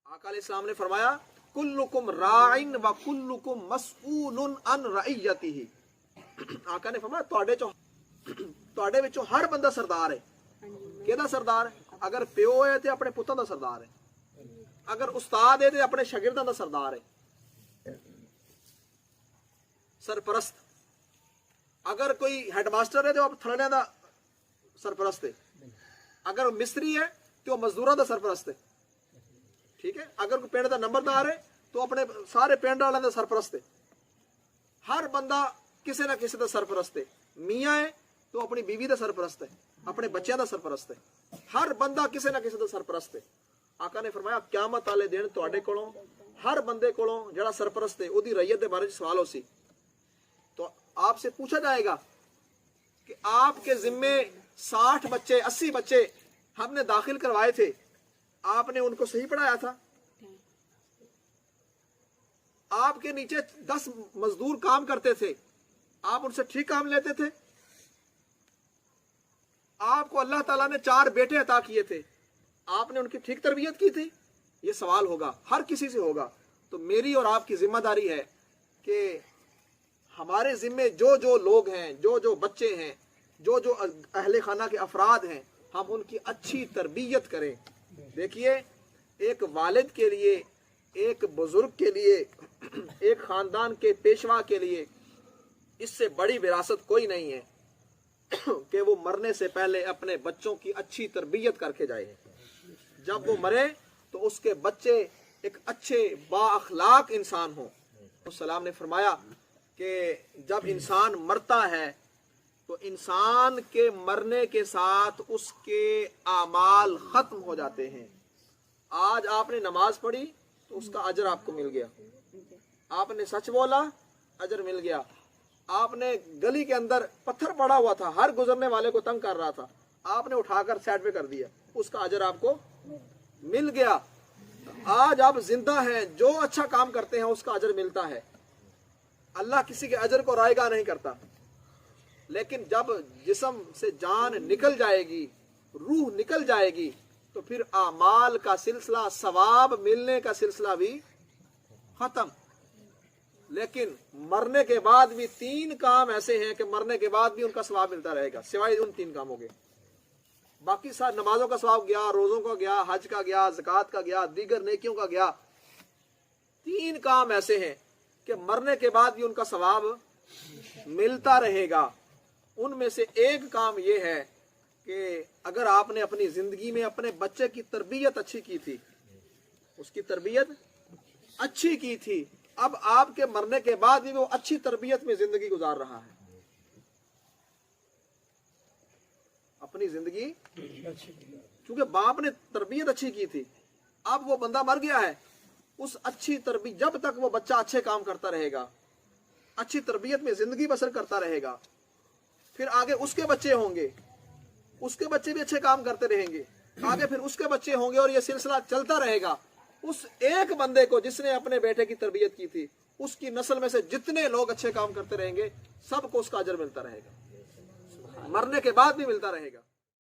आका अलैहिस्सलाम ने फरमाया कुल्लुकुम राइन व कुल्लुकुम मसऊलुन अन रइयतिही। आका ने फरमाया ਤੁਹਾਡੇ ਵਿੱਚੋਂ हर बंदा सरदार है। ਕਿਹਦਾ सरदार है? अगर प्यो है तो अपने पुत्तां दा सरदार है, अगर उस्ताद है तो अपने शागिर्दां दा सरदार है, सरपरस्त। अगर कोई हेडमास्टर है तो आप थलड़ियां दा सरपरस्त है, अगर मिस्त्री है तो मजदूरां दा सरपरस्त है। ठीक है, अगर कोई पिंड दा नंबरदार है तो अपने सारे पिंड वालों दा सरपरस्त है। हर बंदा किसी ना किसी दा सरपरस्त है। मियाँ है तो अपनी बीवी दा सरपरस्त है, अपने बच्चों दा सरपरस्त है। हर बंदा किसी ना किसी दा सरपरस्त है। आका ने फरमाया क़यामत वाले दिन तुहाडे कोलों हर बंदे कोलों जिहड़ा सरपरस्त है उहदी रैयत दे बारे च सवाल होसी। तो आपसे पूछा जाएगा कि आपके जिम्मे 60 बच्चे 80 बच्चे हमने दाखिल करवाए थे, आपने उनको सही पढ़ाया था? आपके नीचे 10 मजदूर काम करते थे, आप उनसे ठीक काम लेते थे? आपको अल्लाह ताला ने 4 बेटे अता किए थे, आपने उनकी ठीक तरबियत की थी? ये सवाल होगा, हर किसी से होगा। तो मेरी और आपकी जिम्मेदारी है कि हमारे जिम्मे जो जो लोग हैं, जो जो बच्चे हैं, जो जो अहले खाना के अफराद हैं, हम उनकी अच्छी तरबियत करें। देखिए, एक वालिद के लिए, एक बुजुर्ग के लिए, एक खानदान के पेशवा के लिए इससे बड़ी विरासत कोई नहीं है कि वो मरने से पहले अपने बच्चों की अच्छी तरबियत करके जाए। जब वो मरे तो उसके बच्चे एक अच्छे बाअखलाक इंसान हो। तो सलाम ने फरमाया कि जब इंसान मरता है तो इंसान के मरने के साथ उसके आमाल खत्म हो जाते हैं। आज आपने नमाज पढ़ी तो उसका अजर आपको मिल गया, आपने सच बोला अजर मिल गया, आपने गली के अंदर पत्थर पड़ा हुआ था, हर गुजरने वाले को तंग कर रहा था, आपने उठाकर साइड पे कर दिया, उसका अजर आपको मिल गया। आज आप जिंदा हैं, जो अच्छा काम करते हैं उसका अजर मिलता है। अल्लाह किसी के अजर को रायगा नहीं करता। लेकिन जब जिस्म से जान निकल जाएगी, रूह निकल जाएगी, तो फिर आमाल का सिलसिला, सवाब मिलने का सिलसिला भी खत्म। लेकिन मरने के बाद भी 3 काम ऐसे हैं कि मरने के बाद भी उनका सवाब मिलता रहेगा, सिवाय उन 3 कामों के। बाकी सारी नमाजों का सवाब गया, रोजों का गया, हज का गया, ज़कात का गया, दीगर नेकियों का गया। 3 काम ऐसे हैं कि मरने के बाद भी उनका सवाब मिलता रहेगा। उनमें से एक काम यह है कि अगर आपने अपनी जिंदगी में अपने बच्चे की तरबियत अच्छी की थी, उसकी तरबियत अच्छी की थी, अब आपके मरने के बाद भी वो अच्छी तरबियत में जिंदगी गुजार रहा है, अपनी जिंदगी, क्योंकि बाप ने तरबियत अच्छी की थी। अब वो बंदा मर गया है, उस अच्छी तरबियत, जब तक वो बच्चा अच्छे काम करता रहेगा, अच्छी तरबियत में जिंदगी बसर करता रहेगा, फिर आगे उसके बच्चे होंगे, उसके बच्चे भी अच्छे काम करते रहेंगे, आगे फिर उसके बच्चे होंगे, और ये सिलसिला चलता रहेगा। उस एक बंदे को जिसने अपने बेटे की तरबियत की थी, उसकी नस्ल में से जितने लोग अच्छे काम करते रहेंगे, सबको उसका अजर मिलता रहेगा, मरने के बाद भी मिलता रहेगा।